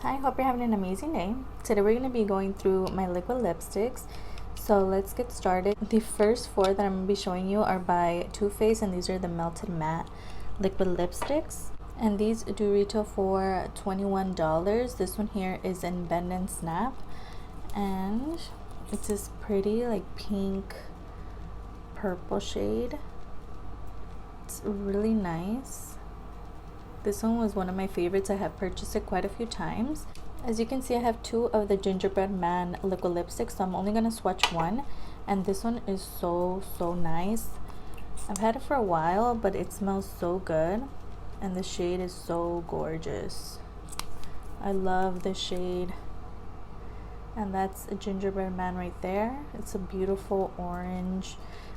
Hi, hope you're having an amazing day. Today we're going to be going through my liquid lipsticks. So let's get started. The first four that I'm going to be showing you are by Too Faced, and these are the Melted Matte liquid lipsticks. And these do retail for $21. This one here is in Bend and Snap. And it's this pretty like pink purple shade. It's really nice. This one was one of my favorites. I have purchased it quite a few times. As you can see, I have two of the Gingerbread Man liquid lipsticks, so I'm only going to swatch one. And this one is so nice. I've had it for a while, but it smells so good. And the shade is so gorgeous. I love the shade. And that's a Gingerbread Man right there. It's a beautiful orange,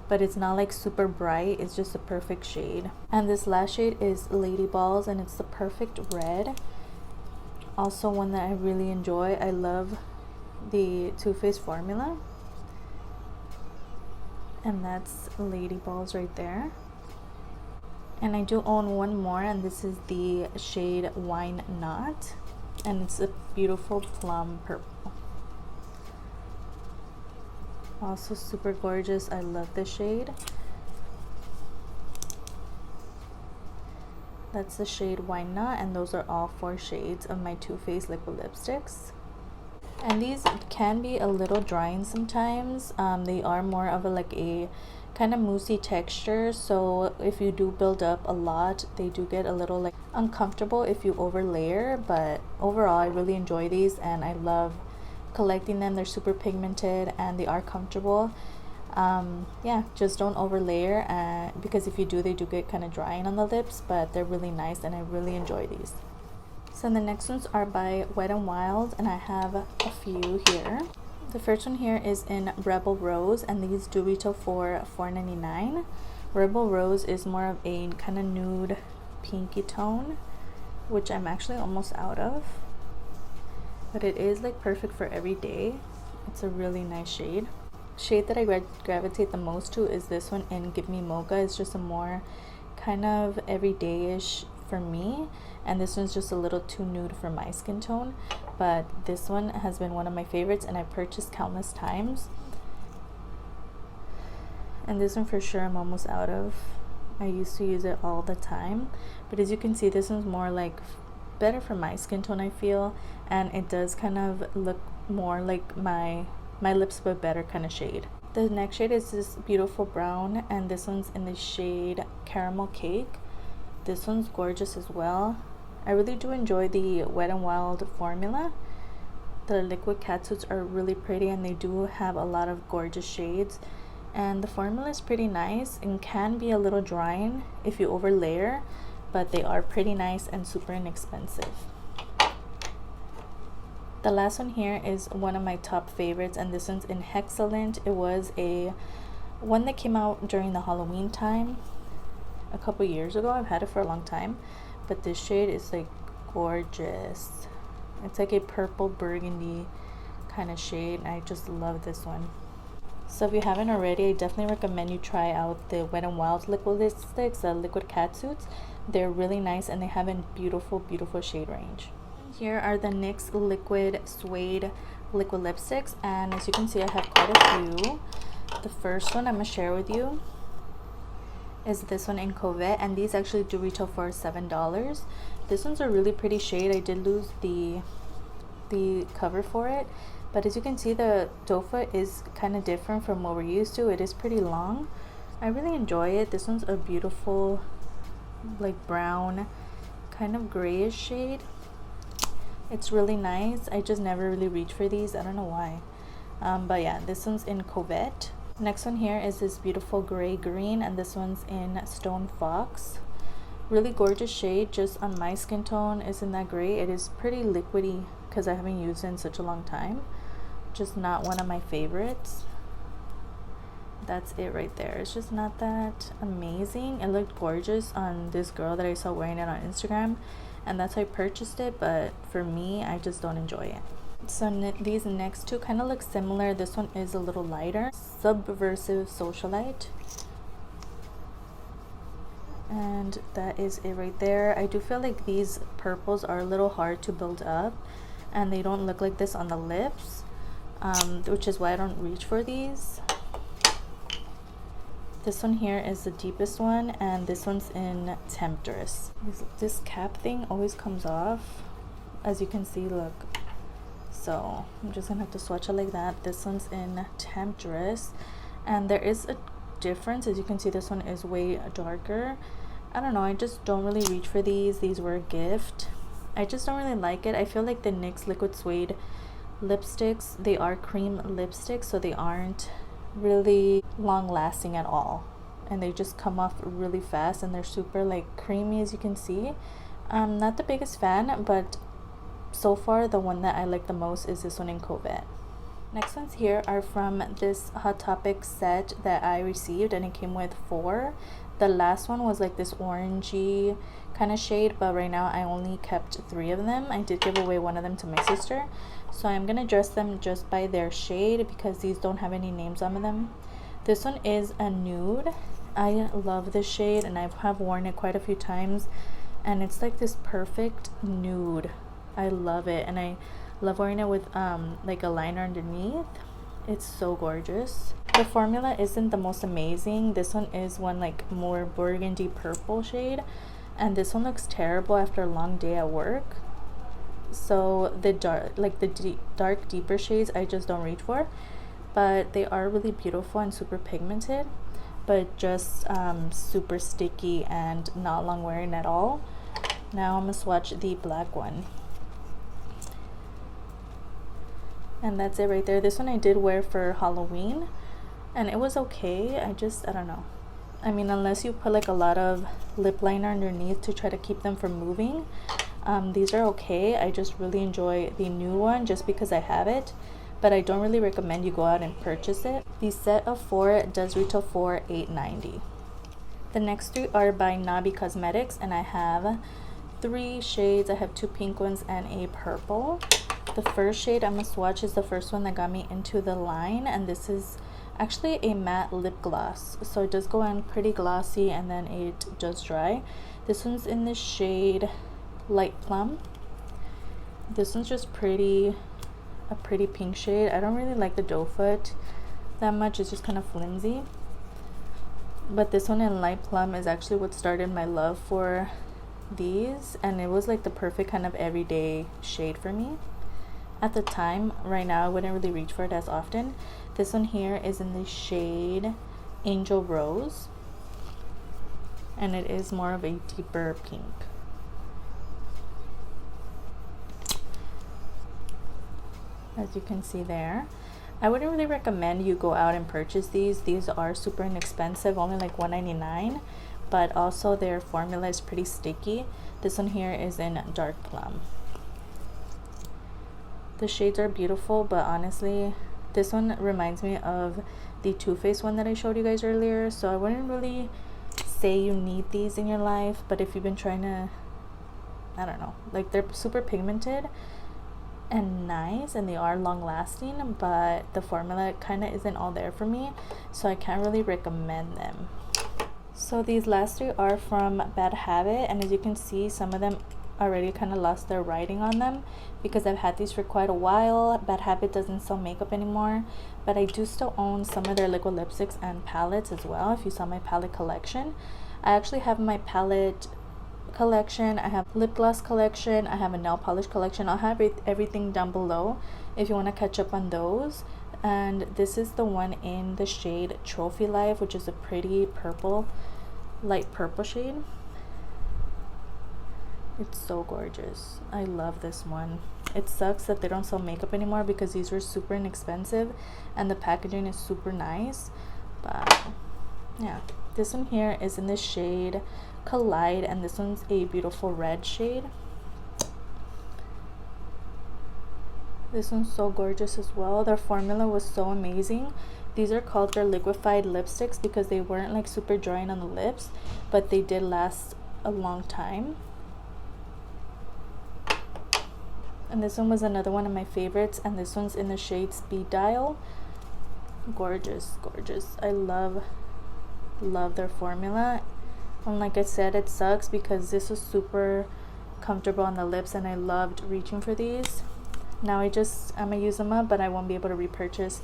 but it's not like super bright. It's just a perfect shade. And this last shade is Lady Balls, and it's the perfect red. Also one that I really enjoy. I love the Too Faced formula. And that's Lady Balls right there. And I do own one more, and this is the shade Wine Not. And it's a beautiful plum purple. Also super gorgeous. I love the shade. That's the shade Why Not, and those are all four shades of my Too Faced liquid lipsticks. And these can be a little drying sometimes. They are more of a kind of moussey texture, so if you do build up a lot, they do get a little like uncomfortable if you over layer. But overall, I really enjoy these, and I love collecting them. They're super pigmented and they are comfortable. Yeah, just don't over layer, because if you do, they do get kind of drying on the lips, but they're really nice and I really enjoy these. So the next ones are by Wet n Wild, and I have a few here. The first one here is in Rebel Rose, and these do retail for $4.99. Rebel Rose is more of a kind of nude pinky tone, which I'm actually almost out of. But it is like perfect for every day. It's a really nice shade. Shade that I gravitate the most to is this one in Give Me Mocha. It's just a more kind of everyday-ish for me, and this one's just a little too nude for my skin tone. But this one has been one of my favorites, and I've purchased countless times. And this one for sure I'm almost out of. I used to use it all the time, but as you can see, this one's more like better for my skin tone, I feel, and it does kind of look more like my lips but better kind of shade. The next shade is this beautiful brown, and this one's in the shade Caramel Cake. This one's gorgeous as well. I really do enjoy the Wet n Wild formula. The liquid catsuits are really pretty, and they do have a lot of gorgeous shades, and the formula is pretty nice and can be a little drying if you over layer, but they are pretty nice and super inexpensive. The last one here is one of my top favorites, and this one's in Hexcellent. It was one that came out during the Halloween time a couple years ago. I've had it for a long time, but this shade is like gorgeous. It's like a purple burgundy kind of shade, and I just love this one. So if you haven't already, I definitely recommend you try out the Wet n Wild liquid lipsticks, the liquid catsuits. They're really nice, and they have a beautiful shade range. Here are the NYX Liquid Suede liquid lipsticks, and as you can see, I have quite a few. The first one I'm going to share with you is this one in Covet, and these actually do retail for $7. This one's a really pretty shade. I did lose the cover for it, but as you can see, the doe foot is kind of different from what we're used to. It is pretty long. I really enjoy it. This one's a beautiful like brown kind of grayish shade. It's really nice. I just never really reach for these. I don't know why. But yeah, this one's in Covet. Next one here is this beautiful gray green, and this one's in Stone Fox. Really gorgeous shade. Just on my skin tone isn't that great. It is pretty liquidy because I haven't used it in such a long time. Just not one of my favorites. That's it right there. It's just not that amazing. It looked gorgeous on this girl that I saw wearing it on Instagram, and that's why I purchased it, but for me, I just don't enjoy it. So these next two kind of look similar. This one is a little lighter. Subversive Socialite. And that is it right there. I do feel like these purples are a little hard to build up. and they don't look like this on the lips, which is why I don't reach for these. This one here is the deepest one, and this one's in Temptress. This cap thing always comes off, as you can see, look. So I'm just gonna have to swatch it like that. This one's in Temptress, and there is a difference. As you can see, this one is way darker. I don't know, I just don't really reach for these. These were a gift. I just don't really like it. I feel like the NYX Liquid Suede lipsticks, they are cream lipsticks, so they aren't really long lasting at all, and they just come off really fast, and they're super like creamy, as you can see. I'm not the biggest fan, but so far the one that I like the most is this one in Covet. Next ones here are from this Hot Topic set that I received, and it came with 4. The last one was like this orangey kind of shade, but right now I only kept 3 of them. I did give away one of them to my sister, so I'm gonna dress them just by their shade because these don't have any names on them. This one is a nude. I love this shade, and I have worn it quite a few times, and it's like this perfect nude. I love it, and I love wearing it with like a liner underneath. It's so gorgeous. The formula isn't the most amazing. This one is one like more burgundy purple shade, and this one looks terrible after a long day at work. So the dark deeper shades I just don't reach for, but they are really beautiful and super pigmented, but just super sticky and not long wearing at all. Now I'm gonna swatch the black one, and that's it right there. This one I did wear for Halloween, and it was okay. I don't know, I mean, unless you put like a lot of lip liner underneath to try to keep them from moving, these are okay. I just really enjoy the new one just because I have it, but I don't really recommend you go out and purchase it. The set of 4 does retail for $8.90. The next 3 are by Nabi Cosmetics, and I have 3 shades. I have 2 pink ones and a purple. The first shade I'm gonna swatch is the first one that got me into the line, and this is actually a matte lip gloss, so it does go on pretty glossy and then it does dry. This one's in the shade Light Plum. This one's just a pretty pink shade. I don't really like the doe foot that much. It's just kind of flimsy, but this one in Light Plum is actually what started my love for these, and it was like the perfect kind of everyday shade for me at the time. Right now I wouldn't really reach for it as often. This one here is in the shade Angel Rose, and it is more of a deeper pink. As you can see there, I wouldn't really recommend you go out and purchase these. These are super inexpensive, only like $1.99, but also their formula is pretty sticky. This one here is in Dark Plum. The shades are beautiful, but honestly, this one reminds me of the Too Faced one that I showed you guys earlier, so I wouldn't really say you need these in your life. But if you've been trying to, I don't know, like, they're super pigmented and nice, and they are long lasting, but the formula kind of isn't all there for me, so I can't really recommend them. So these last 3 are from Bad Habit, and as you can see, some of them already kind of lost their writing on them because I've had these for quite a while. Bad Habit doesn't sell makeup anymore, but I do still own some of their liquid lipsticks and palettes as well. If you saw my palette collection, I actually have my palette collection, I have lip gloss collection, I have a nail polish collection. I'll have everything down below if you want to catch up on those. And this is the one in the shade Trophy Life, which is a pretty purple, light purple shade. It's so gorgeous. I love this one. It sucks that they don't sell makeup anymore because these were super inexpensive and the packaging is super nice, but yeah. This one here is in the shade Collide, and this one's a beautiful red shade. This one's so gorgeous as well. Their formula was so amazing. These are called their liquefied lipsticks because they weren't like super drying on the lips, but they did last a long time. And this one was another one of my favorites, and this one's in the shade Speed Dial. Gorgeous, gorgeous. I love their formula. And like I said, it sucks because this was super comfortable on the lips and I loved reaching for these. Now I'm gonna use them up, but I won't be able to repurchase.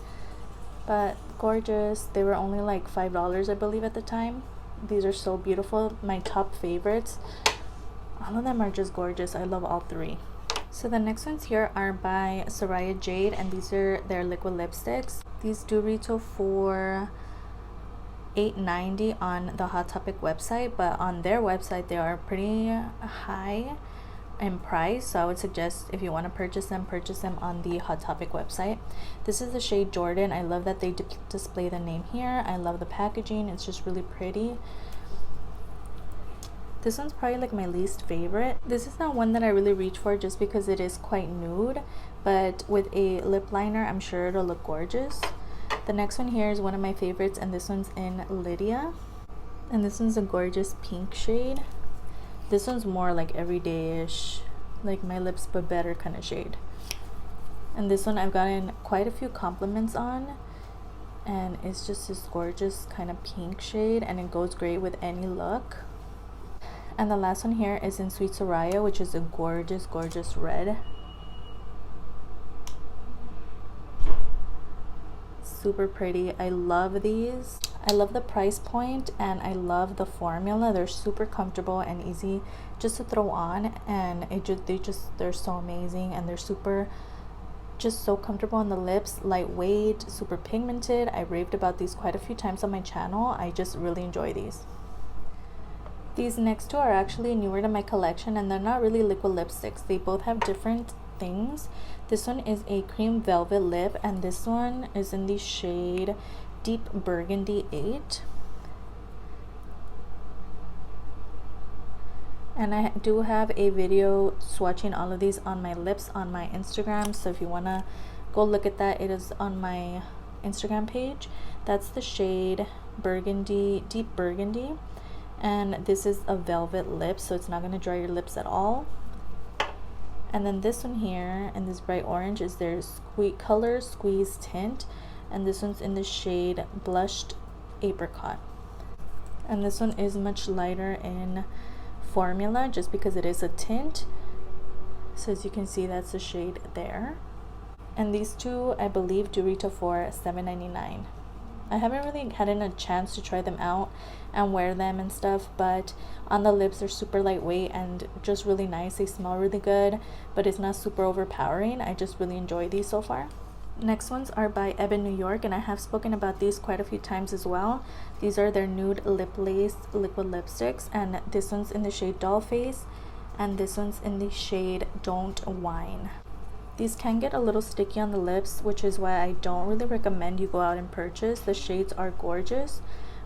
But gorgeous. They were only like $5, I believe, at the time. These are so beautiful. My top favorites. All of them are just gorgeous. I love all three. So the next ones here are by Saraya Jade, and these are their liquid lipsticks. These do retail for $8.90 on the Hot Topic website, but on their website they are pretty high in price, so I would suggest if you want to purchase them on the Hot Topic website. This is the shade Jordan. I love that they display the name here. I love the packaging. It's just really pretty. This one's probably like my least favorite. This is not one that I really reach for just because it is quite nude, but with a lip liner I'm sure it'll look gorgeous. The next one here is one of my favorites, and this one's in Lydia, and this one's a gorgeous pink shade. This one's more like everyday-ish, like my lips but better kind of shade. And this one I've gotten quite a few compliments on, and it's just this gorgeous kind of pink shade, and it goes great with any look. And the last one here is in Sweet Saraya, which is a gorgeous red. Super pretty. I love these. I love the price point, and I love the formula. They're super comfortable and easy just to throw on, and they're so amazing, and they're just so comfortable on the lips, lightweight, super pigmented. I raved about these quite a few times on my channel. I just really enjoy these. These next two are actually newer to my collection, and they're not really liquid lipsticks. They both have different things. This one is a cream velvet lip, and this one is in the shade Deep Burgundy 8. And I do have a video swatching all of these on my lips on my Instagram, so if you want to go look at that, it is on my Instagram page. That's the shade Burgundy, Deep Burgundy. And this is a velvet lip, so it's not going to dry your lips at all. And then this one here in this bright orange is their color squeeze tint, and this one's in the shade Blushed Apricot. And this one is much lighter in formula just because it is a tint, so as you can see, that's the shade there. And these two I believe do retail for $7.99. I haven't really had a chance to try them out and wear them and stuff, but on the lips they're super lightweight and just really nice. They smell really good, but it's not super overpowering. I just really enjoy these so far. Next ones are by EBIN New York, and I have spoken about these quite a few times as well. These are their nude lip lace liquid lipsticks, and this one's in the shade Doll Face, and this one's in the shade Don't Whine. These can get a little sticky on the lips, which is why I don't really recommend you go out and purchase. The shades are gorgeous,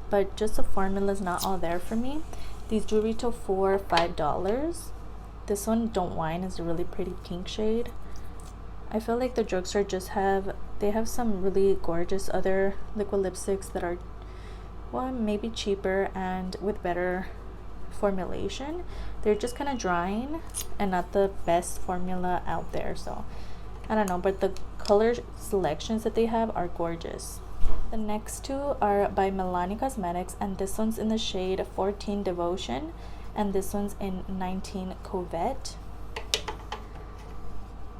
but just the formula is not all there for me. These do retail for $5. This one, Don't Whine, is a really pretty pink shade. I feel like the drugstore they have some really gorgeous other liquid lipsticks that are, well, maybe cheaper and with better formulation. They're just kind of drying and not the best formula out there, so I don't know, but the color selections that they have are gorgeous. The next two are by Milani Cosmetics, and this one's in the shade 14 Devotion, and this one's in 19 Covet.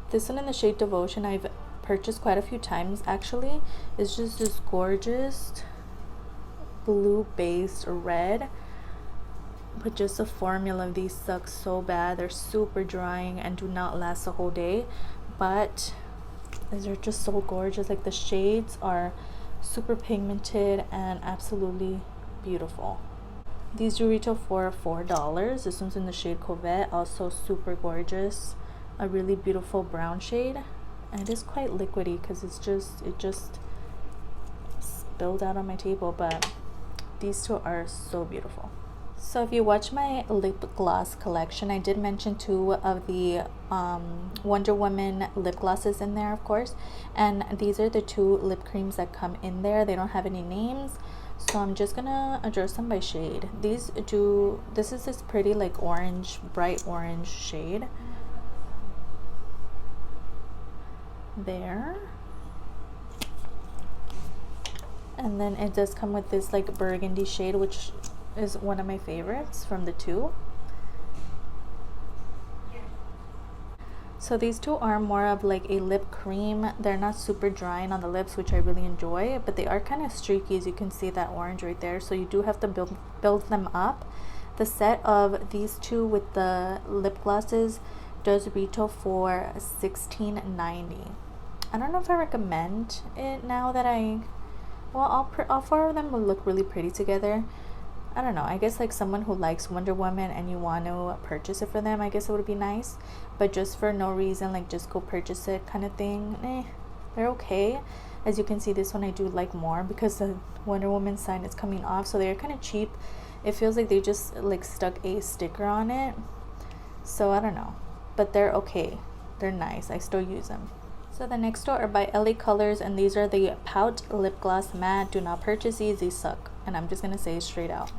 This one in the shade Devotion I've purchased quite a few times actually. It's just this gorgeous blue based red, but just the formula of these sucks so bad. They're super drying and do not last the whole day, but they're just so gorgeous. Like, the shades are super pigmented and absolutely beautiful. These do retail for $4. This one's in the shade Covet, also super gorgeous. A really beautiful brown shade, and it is quite liquidy because it just spilled out on my table, but these two are so beautiful. So if you watch my lip gloss collection, I did mention two of the Wonder Woman lip glosses in there, of course, and these are the two lip creams that come in there. They don't have any names, so I'm just gonna address them by shade. This is this pretty like orange, bright orange shade there, and then it does come with this like burgundy shade, which is one of my favorites from the two. So these two are more of like a lip cream. They're not super drying on the lips, which I really enjoy, but they are kind of streaky, as you can see that orange right there. So you do have to build them up. The set of these two with the lip glosses does retail for $16.90. I don't know if I recommend it now that all four of them will look really pretty together. I don't know, I guess like someone who likes Wonder Woman and you want to purchase it for them, I guess it would be nice. But just for no reason, like just go purchase it kind of thing, they're okay. As you can see, this one I do like more because the Wonder Woman sign is coming off, so they're kind of cheap. It feels like they just like stuck a sticker on it, so I don't know, but they're okay, they're nice, I still use them. So the next two are by LA Colors, and these are the Pout Lip Gloss Matte. Do not purchase these suck, and I'm just gonna say it straight out.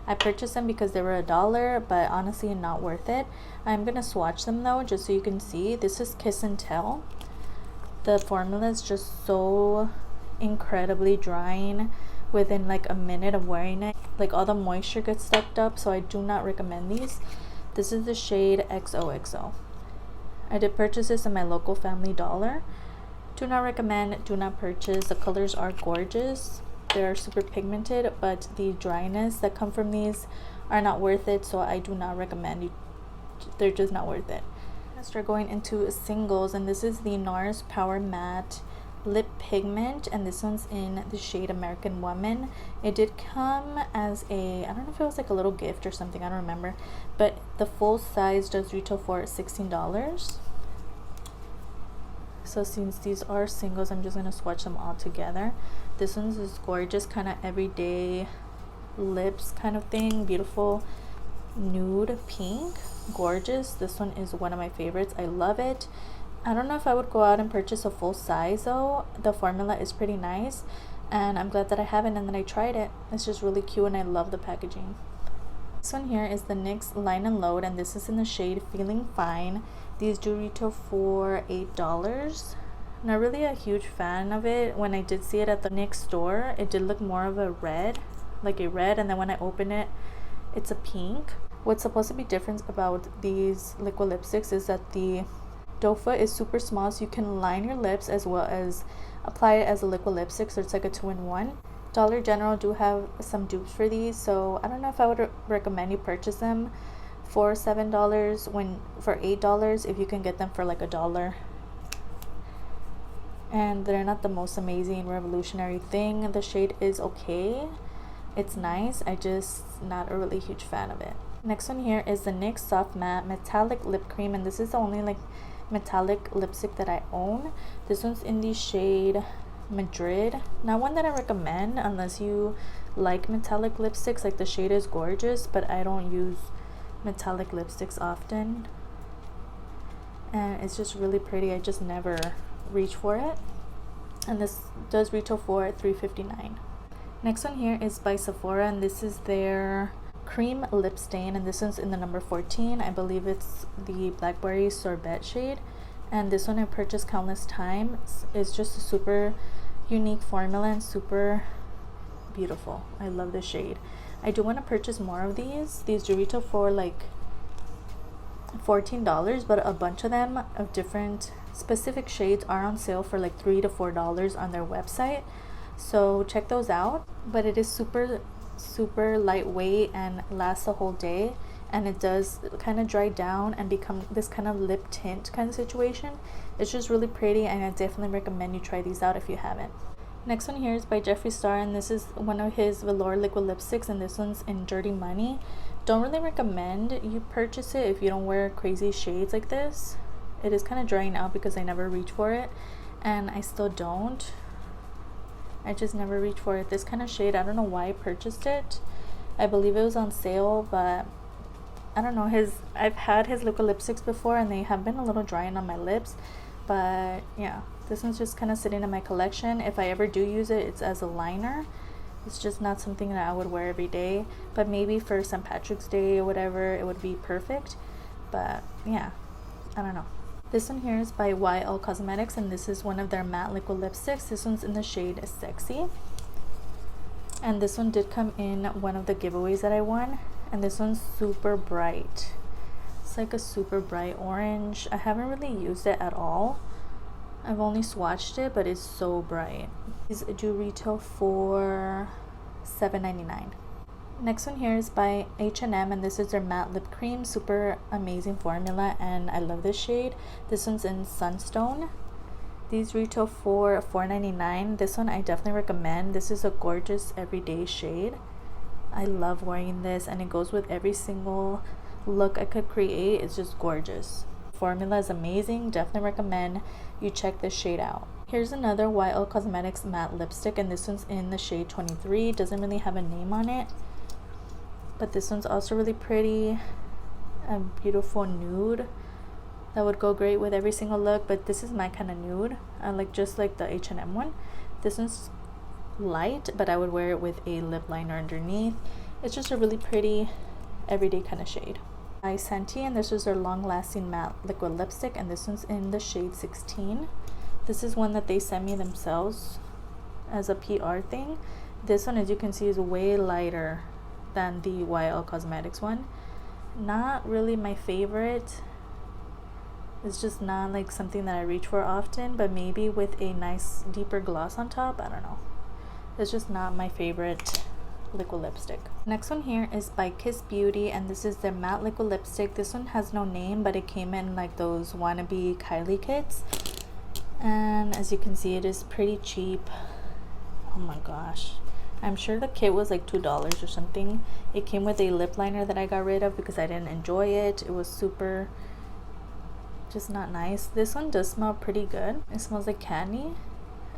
I purchased them because they were $1, but honestly not worth it. I'm gonna swatch them though, just so you can see. This is Kiss and Tell. The formula is just so incredibly drying within like a minute of wearing it. Like all the moisture gets sucked up, so I do not recommend these. This is the shade XOXO. I did purchase this in my local Family Dollar. Do not recommend, do not purchase. The colors are gorgeous. They're super pigmented, but the dryness that come from these are not worth it, so I do not recommend you. They're just not worth it. Let's start going into singles, and this is the NARS Power Matte Lip Pigment, and this one's in the shade American Woman. It did come as a, I don't know if it was like a little gift or something, I don't remember, but the full size does retail for $16. So since these are singles, I'm just gonna swatch them all together. This one's is gorgeous, kind of everyday lips kind of thing. Beautiful nude pink, gorgeous. This one is one of my favorites, I love it. I don't know if I would go out and purchase a full size though. The formula is pretty nice, and I'm glad that I have it and that I tried it. It's just really cute, and I love the packaging. This one here is the NYX Line and Load, and this is in the shade Feeling Fine. These do retail for $8. Not really a huge fan of it. When I did see it at the NYX store, it did look more of a red, like a red, and then when I open it, it's a pink. What's supposed to be different about these liquid lipsticks is that the doe foot is super small, so you can line your lips as well as apply it as a liquid lipstick, so it's like a 2-in-1. Dollar General do have some dupes for these, so I don't know if I would recommend you purchase them for $7 when for $8 if you can get them for like $1. And they're not the most amazing revolutionary thing. The shade is okay, it's nice, I just not a really huge fan of it. Next one here is the NYX Soft Matte Metallic Lip Cream, and this is the only like metallic lipstick that I own. This one's in the shade Madrid. Not one that I recommend unless you like metallic lipsticks. Like the shade is gorgeous, but I don't use metallic lipsticks often, and it's just really pretty. I just never reach for it, and this does retail for $3.59. Next one here is by Sephora, and this is their Creme Lip Stain, and this one's in the number 14. I believe it's the Blackberry Sorbet shade, and this one I purchased countless times. It's just a super unique formula and super beautiful. I love this shade. I do want to purchase more of these. These do retail for like $14, but a bunch of them of different specific shades are on sale for like $3 to $4 on their website, so check those out. But it is super lightweight and lasts a whole day, and it does kind of dry down and become this kind of lip tint kind of situation. It's just really pretty, and I definitely recommend you try these out if you haven't. Next one here is by Jeffree Star, and this is one of his velour liquid lipsticks, and this one's in Dirty Money. Don't really recommend you purchase it if you don't wear crazy shades like this. It is kind of drying out because I never reach for it, and I still don't. I just never reach for it. This kind of shade, I don't know why I purchased it. I believe it was on sale, but I don't know. I've had his liquid lipsticks before, and they have been a little drying on my lips, but yeah, this one's just kind of sitting in my collection. If I ever do use it, it's as a liner. It's just not something that I would wear every day, but maybe for St. Patrick's Day or whatever, it would be perfect. But yeah, I don't know. This one here is by Wild Cosmetics, and this is one of their matte liquid lipsticks. This one's in the shade Sexy, and this one did come in one of the giveaways that I won, and this one's super bright. It's like a super bright orange. I haven't really used it at all. I've only swatched it, but it's so bright. These do retail for $7.99. Next one here is by H&M, and this is their matte lip cream. Super amazing formula, and I love this shade. This one's in Sunstone. These retail for $4.99. This one I definitely recommend. This is a gorgeous everyday shade. I love wearing this, and it goes with every single look I could create. It's just gorgeous. Formula is amazing. Definitely recommend you check this shade out. Here's another Wild Cosmetics matte lipstick, and this one's in the shade 23. Doesn't really have a name on it, but this one's also really pretty. A beautiful nude that would go great with every single look, but this is my kind of nude. I like just like the H&M one. This one's light, but I would wear it with a lip liner underneath. It's just a really pretty everyday kind of shade. By Senti, and this is their long lasting matte liquid lipstick, and this one's in the shade 16. This is one that they sent me themselves as a PR thing. This one, as you can see, is way lighter than the Wild Cosmetics one. Not really my favorite. It's just not like something that I reach for often, but maybe with a nice deeper gloss on top, I don't know. It's just not my favorite liquid lipstick. Next one here is by Kiss Beauty, and this is their matte liquid lipstick. This one has no name, but it came in like those wannabe Kylie kits, and as you can see, it is pretty cheap. Oh my gosh, I'm sure the kit was like $2 or something. It came with a lip liner that I got rid of because I didn't enjoy it. It was super just not nice. This one does smell pretty good. It smells like candy,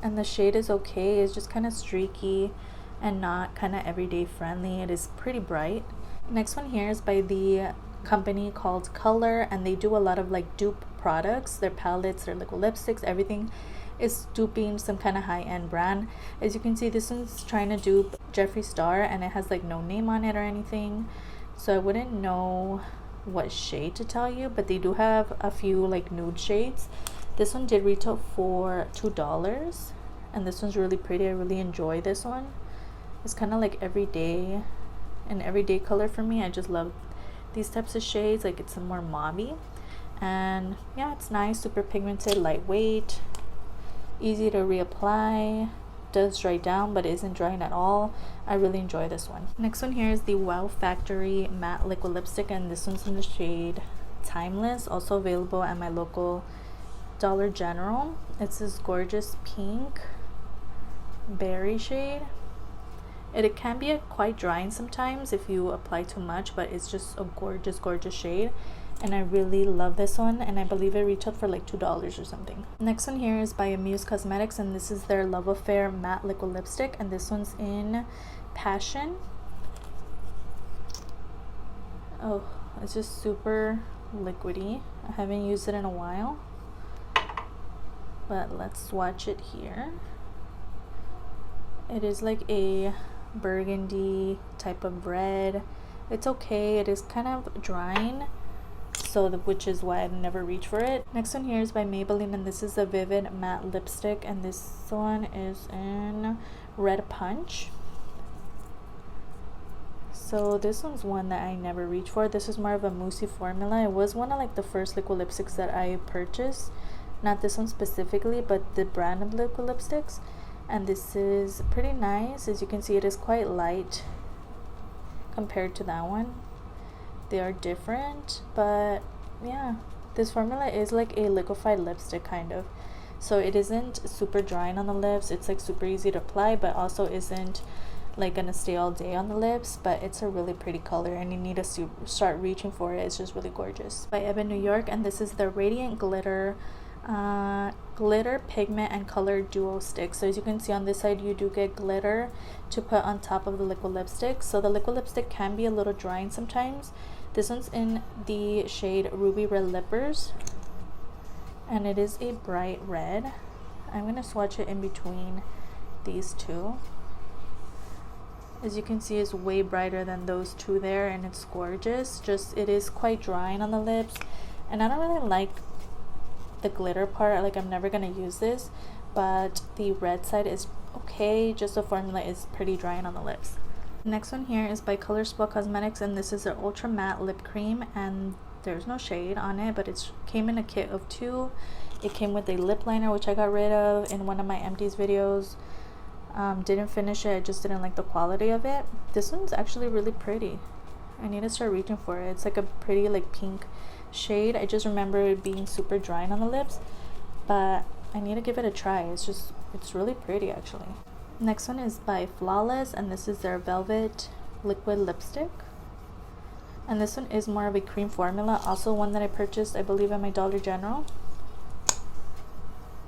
and the shade is okay. It's just kind of streaky and not kind of everyday friendly. It is pretty bright. Next one here is by the company called Color, and they do a lot of like dupe products. Their palettes, their liquid lipsticks, everything is duping some kind of high-end brand. As you can see, this one's trying to dupe Jeffree Star, and it has like no name on it or anything, so I wouldn't know what shade to tell you, but they do have a few like nude shades. This one did retail for $2, and this one's really pretty. I really enjoy this one. It's kind of like everyday, an everyday color for me. I just love these types of shades. Like, it's a more mauvey, and yeah, it's nice, super pigmented, lightweight, easy to reapply, does dry down but isn't drying at all. I really enjoy this one. Next one here is the Wow Factory matte liquid lipstick, and this one's in the shade Timeless, also available at my local Dollar General. It's this gorgeous pink berry shade. It can be quite drying sometimes if you apply too much, but it's just a gorgeous shade, and I really love this one, and I believe it retailed for like $2 or something. Next one here is by Muse Cosmetics, and this is their Love Affair matte liquid lipstick, and this one's in Passion. Oh, it's just super liquidy. I haven't used it in a while, but let's swatch it here. It is like a burgundy type of red. It's okay. It is kind of drying, which is why I never reach for it. Next one here is by Maybelline, and this is a Vivid matte lipstick, and this one is in Red Punch. So this one's one that I never reach for. This is more of a moussey formula. It was one of like the first liquid lipsticks that I purchased, not this one specifically, but the brand of liquid lipsticks. And this is pretty nice. As you can see, it is quite light compared to that one. They are different, but yeah, this formula is like a liquefied lipstick kind of, so it isn't super drying on the lips. It's like super easy to apply, but also isn't like gonna stay all day on the lips. But it's a really pretty color, and you need to start reaching for it. It's just really gorgeous. By EBIN New York, and this is the Radiant Glitter pigment and color duo stick. So as you can see on this side, you do get glitter to put on top of the liquid lipstick, so the liquid lipstick can be a little drying sometimes. This one's in the shade Ruby Red Lippers, and it is a bright red. I'm gonna swatch it in between these two. As you can see, it's way brighter than those two there, and it's gorgeous. Just it is quite drying on the lips, and I don't really like the glitter part. Like, I'm never gonna use this, but the red side is okay. Just the formula is pretty drying on the lips. Next one here is by Color Spell Cosmetics, and this is their Ultra Matte Lip Cream, and there's no shade on it, but it came in a kit of 2. It came with a lip liner, which I got rid of in one of my empties videos. Didn't finish it, I just didn't like the quality of it. This one's actually really pretty. I need to start reaching for it. It's like a pretty like pink shade. I just remember it being super dry on the lips, but I need to give it a try. It's really pretty actually. Next one is by Flawless, and this is their Velvet Liquid Lipstick. And this one is more of a cream formula, also one that I purchased I believe at my Dollar General.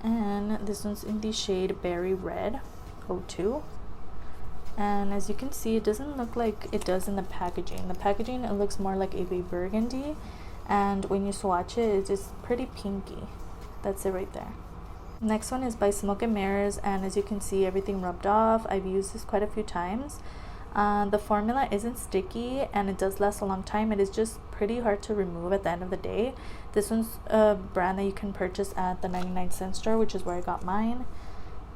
And this one's in the shade Berry Red 02. And as you can see, it doesn't look like it does in the packaging. The packaging, it looks more like a burgundy, and when you swatch it, it's just pretty pinky. That's it right there. Next one is by Smoke and Mirrors, and as you can see, everything rubbed off. I've used this quite a few times. The formula isn't sticky and it does last a long time. It is just pretty hard to remove at the end of the day. This one's a brand that you can purchase at the 99-cent store, which is where I got mine.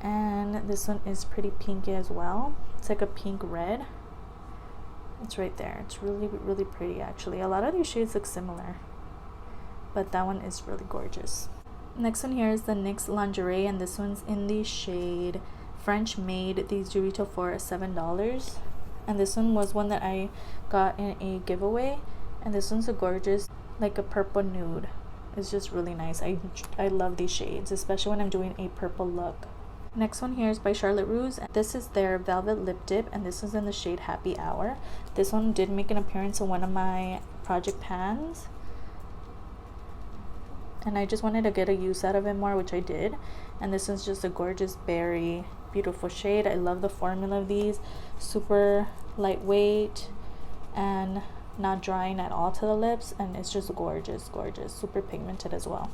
And this one is pretty pinky as well. It's like a pink red. It's right there. It's really, really pretty actually. A lot of these shades look similar, but that one is really gorgeous. Next one here is the NYX Lingerie, and this one's in the shade French Maid. These do retail for $7. And this one was one that I got in a giveaway, and this one's a gorgeous like a purple nude. It's just really nice. I love these shades, especially when I'm doing a purple look. Next one here is by Charlotte Russe. This is their Velvet Lip Dip, and this is in the shade Happy Hour. This one did make an appearance in one of my project pans, and I just wanted to get a use out of it more, which I did. And this is just a gorgeous berry, beautiful shade. I love the formula of these. Super lightweight and not drying at all to the lips, and it's just gorgeous, gorgeous, super pigmented as well.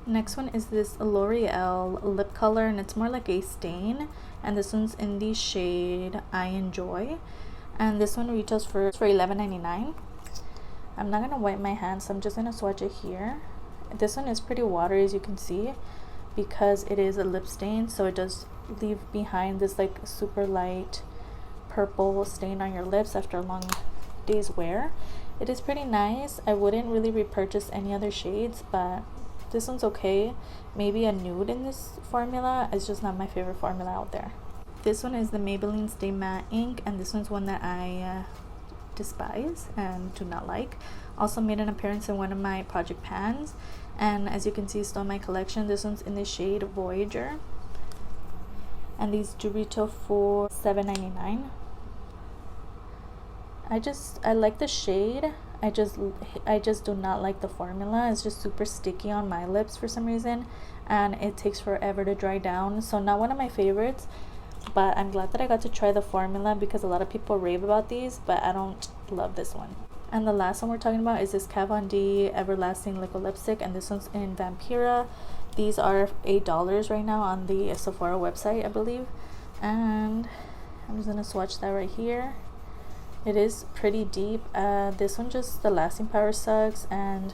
Next one is this L'Oreal lip color, and it's more like a stain, and this one's in the shade I Enjoy, and this one retails for $11.99. I'm not gonna wipe my hands, so I'm just gonna swatch it here. This one is pretty watery, as you can see, because it is a lip stain, so it does leave behind this like super light purple stain on your lips after a long day's wear. It is pretty nice. I wouldn't really repurchase any other shades, but this one's okay. Maybe a nude in this formula. It's just not my favorite formula out there. This one is the Maybelline Stay Matte Ink, and this one's one that I despise and do not like. Also made an appearance in one of my project pans, and as you can see, still in my collection. This one's in the shade Voyager, and these do retail for $7.99. I like the shade. I just do not like the formula. It's just super sticky on my lips for some reason, and it takes forever to dry down. So not one of my favorites, but I'm glad that I got to try the formula because a lot of people rave about these, but I don't love this one. And the last one we're talking about is this Kevon D Everlasting Liquid Lipstick, and this one's in Vampira. These are $8 right now on the Sephora website, I believe. And I'm just gonna swatch that right here. It is pretty deep. This one, just the lasting power sucks, and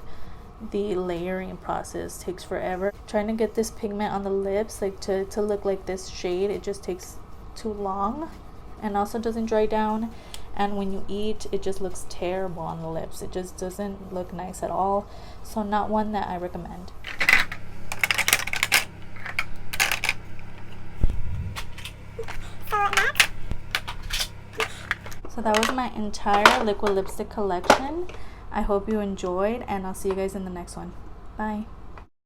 the layering process takes forever. Trying to get this pigment on the lips, like to look like this shade, it just takes too long, and also doesn't dry down. And when you eat, it just looks terrible on the lips. It just doesn't look nice at all. So not one that I recommend. So that was my entire liquid lipstick collection. I hope you enjoyed, and I'll see you guys in the next one. Bye.